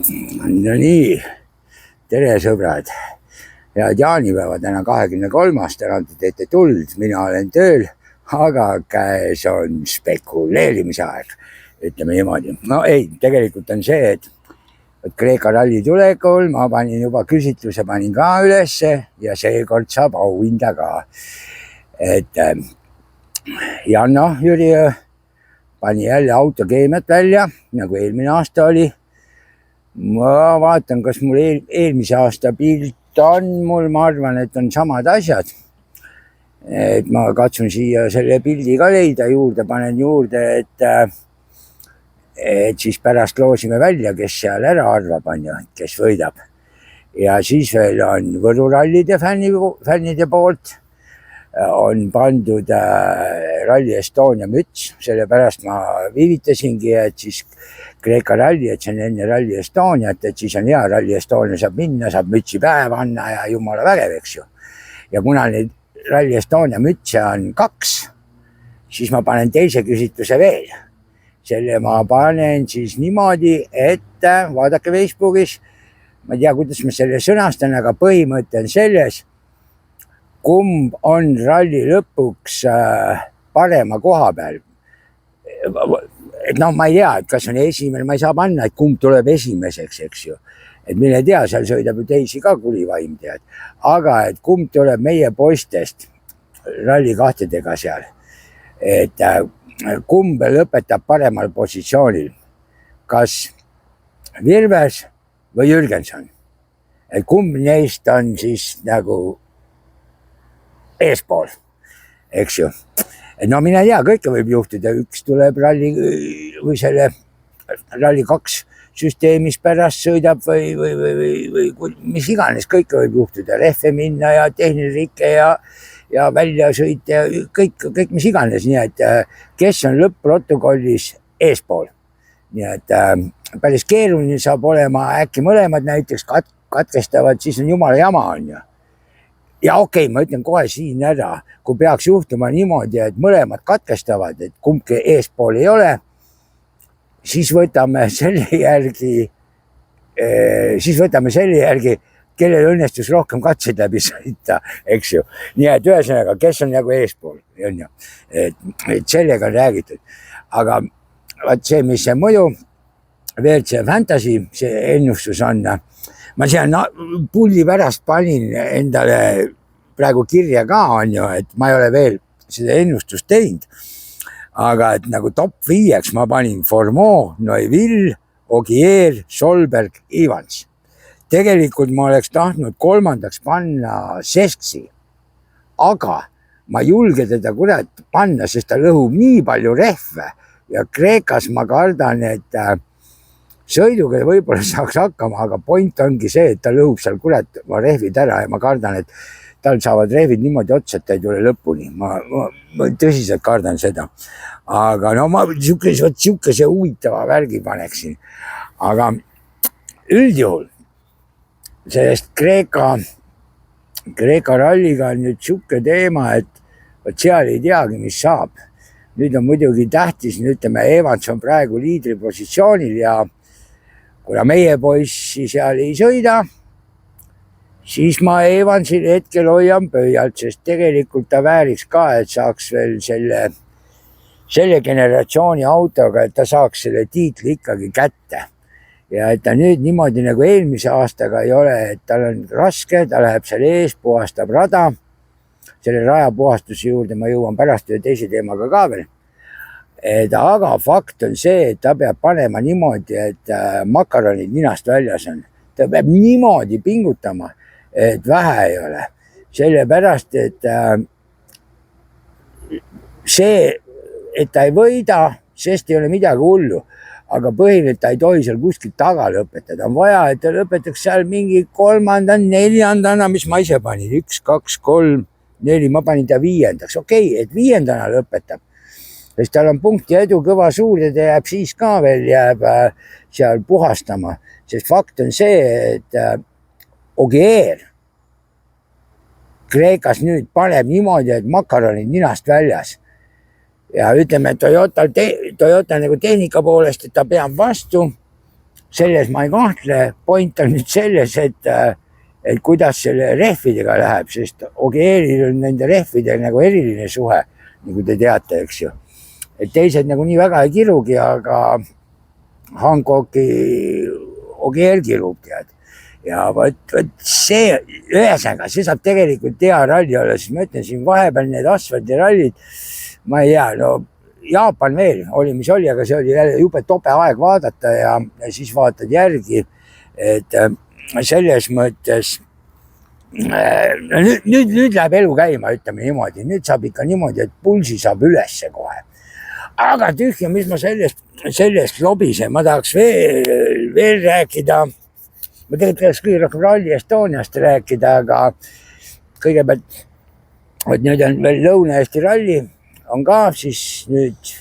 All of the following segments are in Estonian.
No nii, tere sõbrad. Head jaanipäeva, täna 23. Täna te teete tuld, mina olen tööl, aga käes on spekuleerimise aeg, ütleme niimoodi. No ei, tegelikult on see, et Kreeka ralli tulekul ma panin juba küsitluse, panin ka ülesse ja seekord saab auhinda ka. Et Janno Jüri pani jälle autokeemiat välja, nagu eelmine aasta oli. Ma vaatan, kas mul eelmise aasta pilt on mul, ma arvan, et on samad asjad. Et ma katsun siia selle pildi ka leida juurde, panen juurde, et siis pärast loosime välja, kes seal ära arvab, kes võidab. Ja siis veel on Võru rallide fännide poolt on pandud Rally Estonia müts, sellepärast ma viivitasingi, et siis Kreeka ralli, et see on enne Rally Estoniat, et siis on hea, Rally Estonia saab minna, saab mütsi päev anna ja jumala vägev, eks ju. Ja kuna neid Rally Estonia mütse on 2, siis ma panen teise küsitluse veel. Selle ma panen siis niimoodi, et vaadake Facebookis, ma ei tea, kuidas ma selle sõnastan, aga põhimõte on selles, kumb on ralli lõpuks parema koha peal. Et no ma ei tea, et kas on esimene, ma ei saa panna, et kumb tuleb esimeseks, eks ju. Et mille tea, seal sõidab ju teisi ka kulivaim tead. Aga et kumb tuleb meie poistest ralli 2-dega seal. Et kumb lõpetab paremal positsioonil. Kas Virves või Jürgenson? Et kumb neist on siis nagu eespool, eks ju. Et no mina ei tea, kõike võib juhtuda. Üks tuleb ralli või selle ralli 2 süsteemis pärast sõidab või mis iganes, kõike võib juhtuda. Rehve minna ja tehniline rike ja välja sõita ja kõik mis iganes. Nii et kes on lõpp-protokollis eespool. Nii et päris keeruline saab olema, äkki mõlemad näiteks katkestavad, siis on jumala jama on ju. Ja okei, ma ütlen kohe siin ära, kui peaks juhtuma niimoodi, et mõlemad katkestavad, et kumbki eespool ei ole, siis võtame selle järgi, kellel õnnestus rohkem katseid läbi sõita, eks ju. Nii et ühesõnaga, kes on nagu eespool, on ju. Et sellega on räägitud. Aga vaat see, mis see muidu, WRC Fantasy, see ennustus on, ma seal pulli pärast panin endale praegu kirja ka on ju, et ma ei ole veel seda ennustust teinud. Aga et nagu top 5 ma panin Formeau, Neuville, Ogier, Solberg, Evans. Tegelikult ma oleks tahtnud 3. panna Sesksi, aga ma ei julge teda kurat panna, sest ta lõhub nii palju rehve ja Kreekas ma kardan, et sõiduga võib-olla saaks hakkama, aga point ongi see, et ta lõhub seal kurat rehvid ära ja ma kardan, et tal saavad rehvid niimoodi otsa, et ta ei tule lõpuni. Ma tõsiselt kardan seda. Aga no ma siukese huvitava värgi paneksin. Aga üldjuhul sellest Kreeka ralliga on nüüd siuke teema, et seal ei teagi, mis saab. Nüüd on muidugi tähtis, ütleme, Evans on praegu liidri positsioonil ja kuna meie poissi seal ei sõida, siis ma Evansil hetkel hoian pöialt, sest tegelikult ta vääriks ka, et saaks veel selle generatsiooni autoga, et ta saaks selle tiitli ikkagi kätte. Ja et ta nüüd niimoodi nagu eelmise aastaga ei ole, et tal on raske, ta läheb seal ees, puhastab rada. Selle raja puhastuse juurde ma jõuan pärast ühe teise teemaga ka veel. Aga fakt on see, et ta peab panema niimoodi, et makaronid ninast väljas on. Ta peab niimoodi pingutama, et vähe ei ole. Sellepärast, et see, et ta ei võida, sest ei ole midagi hullu. Aga põhiline, et ta ei tohi seal kuskilt taga lõpetada. On vaja, et ta lõpetaks seal mingi 3., 4., mis ma ise panin. 1, 2, 3, 4, ma panin ta 5. Okei, et 5. lõpetab. Sest tal on punkti edu kõva suur ja ta jääb siis ka veel seal puhastama. Sest fakt on see, et Ogier Kreekas nüüd paneb niimoodi, et makaronid ninast väljas. Ja ütleme, et Toyota nagu tehnika poolest, et ta peab vastu, selles ma ei kahtle, point on nüüd selles, et kuidas selle rehvidega läheb, sest Ogieril on nende rehvidega nagu eriline suhe, nagu te teate, eks ju. Et teised nagu nii väga ei kirugi, aga Hankoki Ogier kirub, tead. Ja võt see, ühesõnaga, see saab tegelikult hea ralli olla, siis ma ütlen siin vahepeal need asfaldirallid, ma ei tea, no Jaapan veel oli, mis oli, aga see oli jälle jube tobe aeg vaadata ja siis vaatad järgi, et selles mõttes nüüd läheb elu käima, ütleme niimoodi, nüüd saab ikka niimoodi, et pulsi saab ülesse kohe. Aga tühja, mis ma sellest lobisen, ma tahaks veel rääkida, ma tegelikult tahaks küll rohkem Rally Estoniast rääkida, aga kõigepealt, et nüüd on veel Lõuna-Eesti ralli, on ka siis nüüd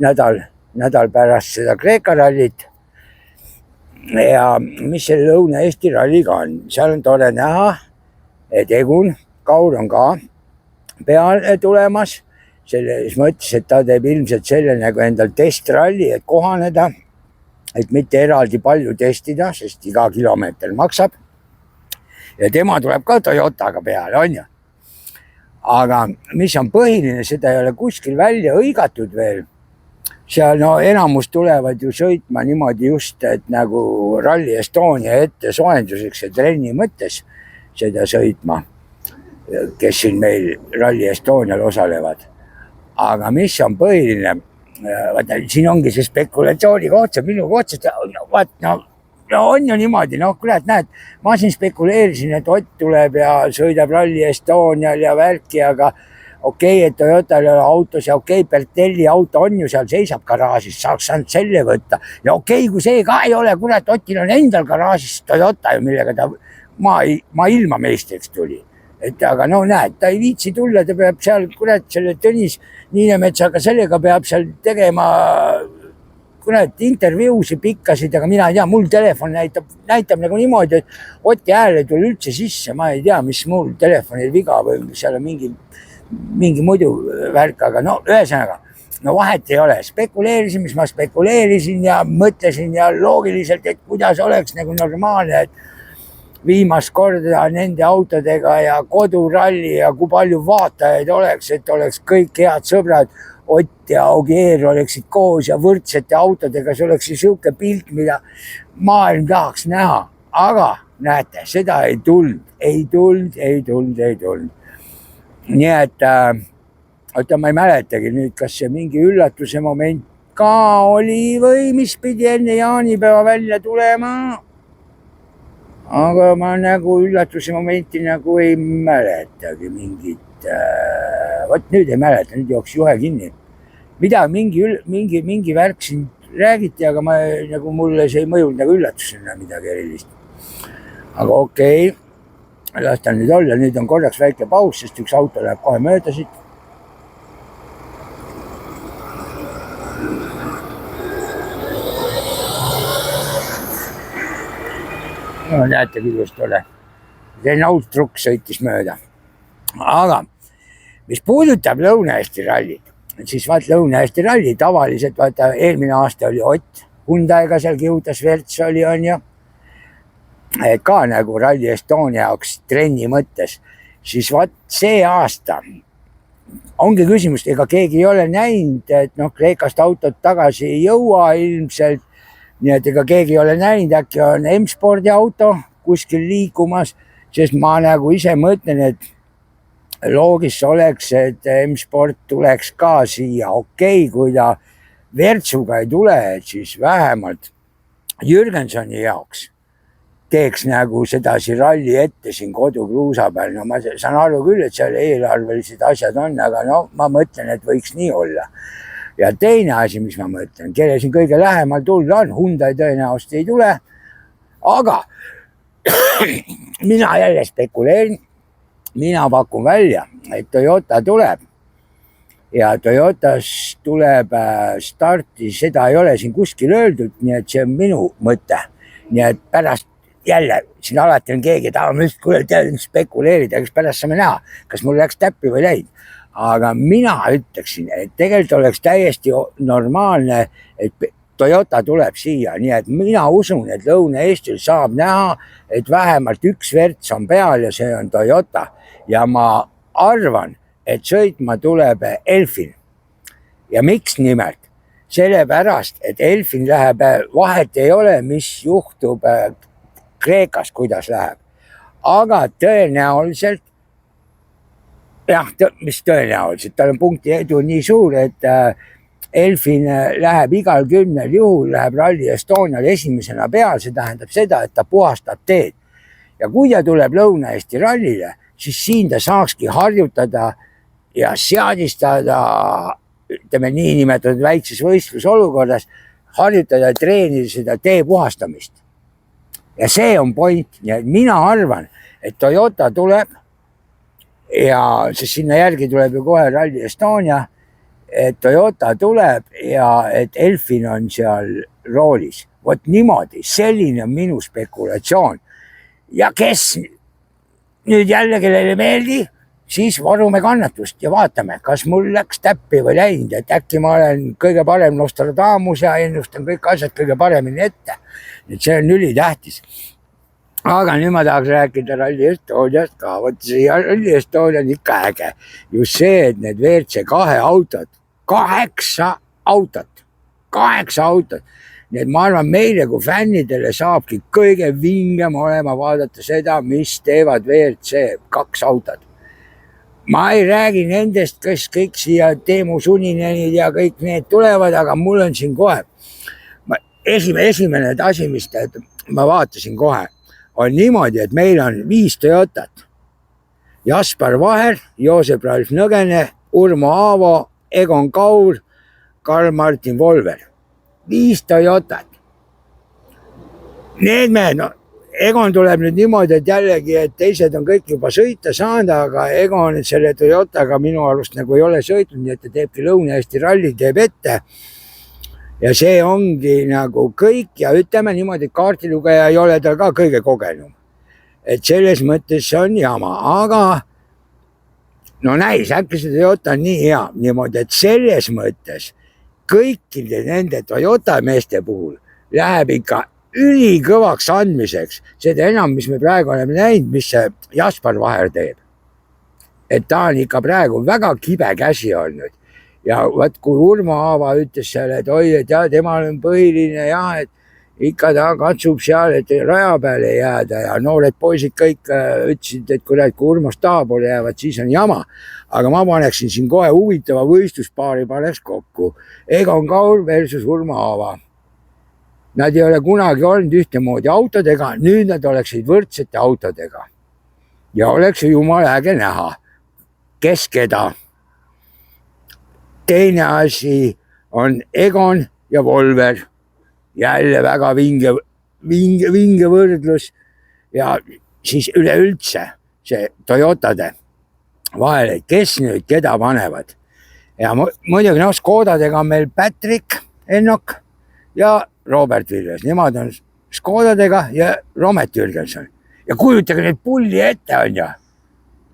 nädal pärast seda Kreeka rallit ja mis selle Lõuna-Eesti ralliga on, seal on tore näha, et Egun Kaur on ka peale tulemas, selles mõttes, et ta teeb ilmselt selle nagu endal testralli, et kohaneda, et mitte eraldi palju testida, sest iga kilomeeter maksab ja tema tuleb ka Toyotaga peale, on ju. Aga mis on põhiline, seda ei ole kuskil välja hõigatud veel. Seal enamus tulevad ju sõitma niimoodi just, et nagu Rally Estonia ette soojenduseks ja trenni mõttes seda sõitma, kes siin meil Rally Estonial osalevad. Aga mis on põhiline, siin ongi see spekulatsiooni koht, minu koht, no on ju niimoodi, kurat, näed, ma siin spekuleerisin, et Ott tuleb ja sõidab Rally Estonial ja värki, aga okei, et Toyotal ei ole autos ja okei, Bertelli auto on ju seal, seisab garaažis, saaks saanud selle võtta. Ja okei, kui see ka ei ole, kurat, Otil on endal garaažis Toyota ju, millega ta maailma meistriks tuli. Et aga näed, ta ei viitsi tulla, ta peab seal, kurat, selle Tõnis Niinemetsaga sellega peab seal tegema intervjuusi pikkasid, aga mina ei tea, mul telefon näitab nagu niimoodi, et Oti hääl ei tule üldse sisse, ma ei tea, mis mul telefonil viga või seal on mingi muidu värk, aga ühesõnaga, vahet ei ole, spekuleerisin, mis ma spekuleerisin ja mõtlesin ja loogiliselt, et kuidas oleks nagu normaalne, et viimast korda nende autodega ja koduralli ja kui palju vaatajaid oleks, et oleks kõik head sõbrad, Ott ja Ogier oleksid koos ja võrdsete autodega, see oleks siuke pilt, mida maailm tahaks näha. Aga näete, seda ei tulnud. Nii et, ma ei mäletagi nüüd, kas see mingi üllatuse moment ka oli või mis pidi enne jaanipäeva välja tulema. Aga ma nagu üllatuse momenti nagu ei mäletagi mingit. Võt nüüd ei mäleta, nüüd jooks juhe kinni. Mingi värk siin räägiti, aga nagu mulle see ei mõjunud nagu üllatusena midagi erilist. Aga okei, las ta nüüd olla, nüüd on korraks väike paus, sest üks auto läheb kohe mööda siit. No näete, kuidas tole. Renault Truck sõitis mööda. Aga mis puudutab Lõuna-Eesti rallit, siis Lõuna-Eesti ralli tavaliselt, eelmine aasta oli Ott Hyundai'ga seal kihutas, Verts oli, on ju, ka nagu Rally Estonia jaoks trenni mõttes, siis see aasta ongi küsimus, ega keegi ei ole näinud, et Kreekast autot tagasi ei jõua ilmselt, nii et ega keegi ei ole näinud, äkki on M-spordi auto kuskil liikumas, sest ma nagu ise mõtlen, et loogis oleks, et M-sport tuleks ka siia. Okei, kui ta Vertsuga ei tule, et siis vähemalt Jürgensoni jaoks teeks nagu sedasi ralli ette siin kodukruusa peal. No ma saan aru küll, et seal eelarvelised asjad on, aga ma mõtlen, et võiks nii olla. Ja teine asi, mis ma mõtlen, kelle siin kõige lähemal tulla on, Hyundai tõenäoliselt ei tule, aga mina jälle spekuleerin. Mina pakun välja, et Toyota tuleb ja Toyotas tuleb starti, seda ei ole siin kuskil öeldud, nii et see on minu mõte. Nii et pärast jälle, siin alati on keegi, et me just spekuleerida, eks pärast saame näha, kas mul läks täppi või läinud. Aga mina ütleksin, et tegelikult oleks täiesti normaalne, et Toyota tuleb siia, nii et mina usun, et Lõuna-Eestil saab näha, et vähemalt üks verts on peal ja see on Toyota. Ja ma arvan, et sõitma tuleb Elfin. Ja miks nimelt? Sellepärast, et Elfin läheb, vahet ei ole, mis juhtub Kreekas, kuidas läheb. Aga tõenäoliselt, mis tõenäoliselt, tal on punkti edu nii suur, et Elfin läheb igal 10 juhul, läheb Rally Estonial esimesena peal, see tähendab seda, et ta puhastab teed. Ja kui ta tuleb Lõuna-Eesti rallile, siis siin ta saakski harjutada ja seadistada, ütleme niinimetatud väikses võistlusolukorras, harjutada ja treenida seda tee puhastamist. Ja see on point. Ja mina arvan, et Toyota tuleb ja siis sinna järgi tuleb ju kohe Rally Estonia, et Toyota tuleb ja et Elfin on seal roolis. Vot niimoodi, selline on minu spekulatsioon. Ja kes nüüd jälle kellele meeldi, siis varume kannatust ja vaatame, kas mul läks täppi või läinud, et äkki ma olen kõige parem Nostradamus ja ennustan kõik asjad kõige paremini ette. Et see on ülitähtis. Aga nüüd ma tahaks rääkida Rally Estoniast ka. Võt see Rally Estonia on ikka äge. Just see, et need WRC2 autod, 8 autot. Nii et ma arvan, meile kui fännidele saabki kõige vingem olema vaadata seda, mis teevad WRC2 autod. Ma ei räägi nendest, kes kõik siia Teemu Suninenid ja kõik need tulevad, aga mul on siin kohe. Esimene asi, mis ma vaatasin kohe, on niimoodi, et meil on 5 Toyotat. Jaspar Vaher, Joosep Ralf Nõgene, Urmo Aavo, Egon Kaur, Karl-Martin Volver. 5 Toyotat. Need mehed, Egon tuleb nüüd niimoodi, et jällegi, et teised on kõik juba sõita saanud, aga Egon selle Toyotaga minu arust nagu ei ole sõitnud, nii et ta teebki Lõuna-Eesti ralli, teeb ette. Ja see ongi nagu kõik ja ütleme niimoodi, et kaartilugeja ei ole tal ka kõige kogenum. Et selles mõttes see on jama, aga no näis, äkki see Toyota on nii hea niimoodi, et selles mõttes kõikide nende Toyota meeste puhul läheb ikka ülikõvaks andmiseks. Seda enam, mis me praegu oleme näinud, mis see Jaspar Vaher teeb. Et ta on ikka praegu väga kibe käsi olnud. Ja võt, kui Urmo Aava ütles seal, et oi, et ja temal on põhiline ja, et ikka ta katsub seal, et raja peale jääda ja noored poisid kõik ütlesid, et kui Urmost tahapoole jäävad, siis on jama. Aga ma paneksin siin kohe huvitava võistluspaari paneks kokku. Egon Kaur versus Urmo Aava. Nad ei ole kunagi olnud ühtemoodi autodega, nüüd nad oleksid võrdsete autodega. Ja oleks jumala äge näha, kes keda. Teine asi on Egon ja Volver. Jälle väga vinge võrdlus ja siis üleüldse see Toyotade vahel, kes nüüd keda panevad. Ja muidugi Škodadega on meil Patrick Ennok ja Robert Villes. Nemad on Škodadega ja Romet Jürgenson. Ja kujutage neid pulli ette on ja.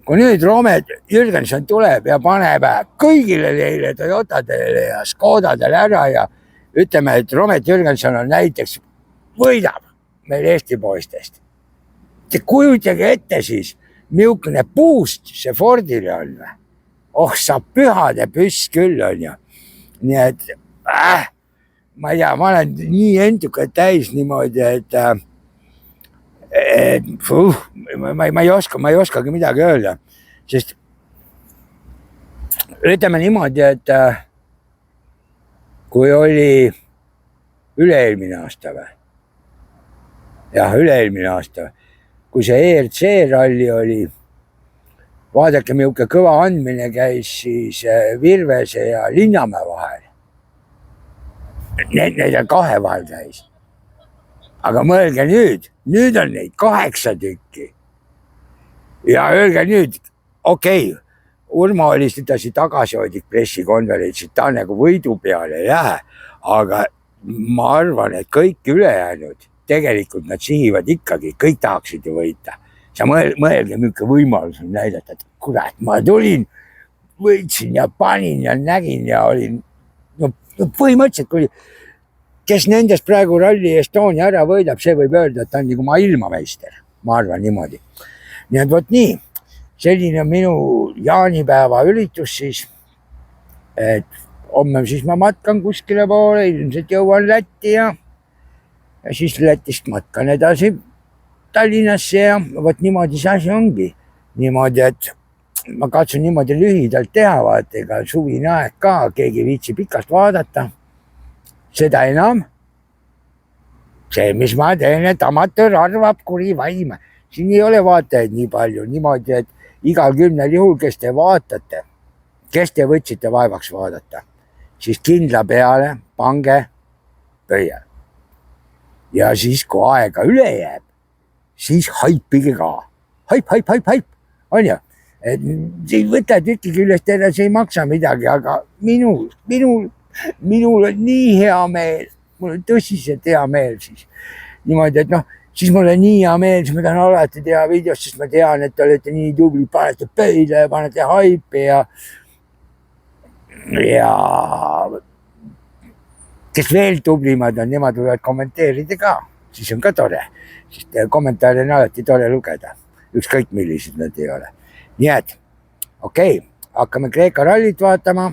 Kui nüüd Romet Jürgenson tuleb ja paneb kõigile neile Toyotadele ja Škodadele ära ja ütleme, et Romet Jürgenson on näiteks võidab meil Eesti poistest. Te kujutage ette siis, milline boost see Fordile on. Sa pühade püss küll on ju. Nii et ma ei tea, ma olen nii entukad täis niimoodi, et ma ei oskagi midagi öelda, sest ütleme niimoodi, et kui oli üle-eelmine aasta või? Jah, üle-eelmine aasta. Kui see ERC ralli oli, vaadake, milline kõva andmine käis siis Virvese ja Linnamäe vahel. Need kahe vahel käis. Aga mõelge nüüd on neid 8 tükki. Ja öelge nüüd, okei, Urmo oli sedasi tagasihoidlik pressikonverentsid, ta nagu võidu peale ei lähe, aga ma arvan, et kõik ülejäänud, tegelikult nad sihivad ikkagi, kõik tahaksid ju võita. Sa mõelge, milline võimalus on näidata, et kurat, ma tulin, võitsin ja panin ja nägin ja olin, no põhimõtteliselt kui kes nendest praegu Rally Estonia ära võidab, see võib öelda, et ta on nagu maailmameister, ma arvan niimoodi. Nii et vot nii, selline on minu jaanipäeva üritus siis, et homme siis ma matkan kuskile poole, ilmselt jõuan Lätti ja siis Lätist matkan edasi Tallinnasse ja vot niimoodi see asi ongi. Niimoodi, et ma katsun niimoodi lühidalt teha, vaata, ega suvine aeg ka, keegi viitsi pikalt vaadata. Seda enam, see, mis ma teen, et amatöör arvab kuri vaim. Siin ei ole vaatajaid nii palju, niimoodi, et igal 10 juhul, kes te vaatate, kes te võtsite vaevaks vaadata, siis kindla peale pange pöial. Ja siis, kui aega üle jääb, siis haipige ka. Haip, on ju? Siis võtad ikkagi üles terve, see ei maksa midagi, aga minul on nii hea meel, mul on tõsiselt hea meel siis. Niimoodi, et siis mul on nii hea meel, siis ma tahan alati teha videost, sest ma tean, et te olete nii tubli, panete pöile ja panete haipi ja kes veel tublimad on, nemad võivad kommenteerida ka, siis on ka tore, sest kommentaare on alati tore lugeda, ükskõik millised nad ei ole. Nii et, okei, hakkame Kreeka rallit vaatama,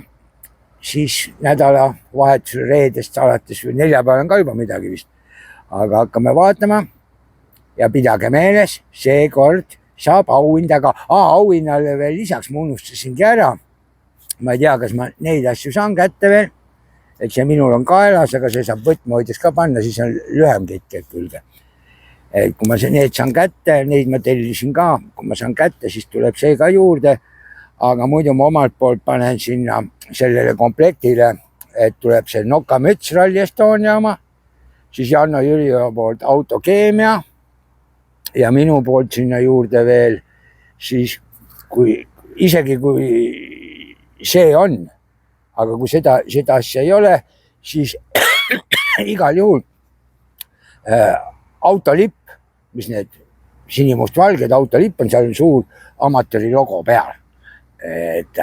siis nädala vahetusel reedest alates või neljapäeval on ka juba midagi vist, aga hakkame vaatama ja pidage meeles, seekord saab auhindaga, auhinnale veel lisaks ma unustasingi ära, ma ei tea, kas ma neid asju saan kätte veel, et see minul on kaelas, aga see saab võtmoides ka panna, siis on lühem kett külge. Kui ma need saan kätte, neid ma tellisin ka, kui ma saan kätte, siis tuleb see ka juurde, aga muidu ma omalt poolt panen sinna sellele komplektile, et tuleb see nokamüts Rally Estonia oma, siis Janno Jüriöö poolt autokeemia ja minu poolt sinna juurde veel, siis isegi kui see on, aga kui seda asja ei ole, siis igal juhul autolipp, mis need sinimust-valged autolipp on, seal on suur amatööri logo peal. Et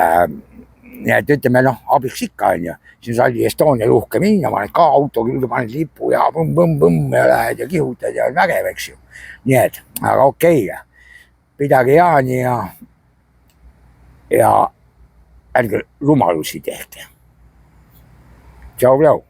ütleme, abiks ikka on ju, siis Rally Estonia uhke minna, ma olen ka auto külge, panen lipu ja põmm ja lähed ja kihutad ja on vägev, eks ju. Nii et, aga okei, pidage jaani ja ärge rumalusi tehke. Tšau.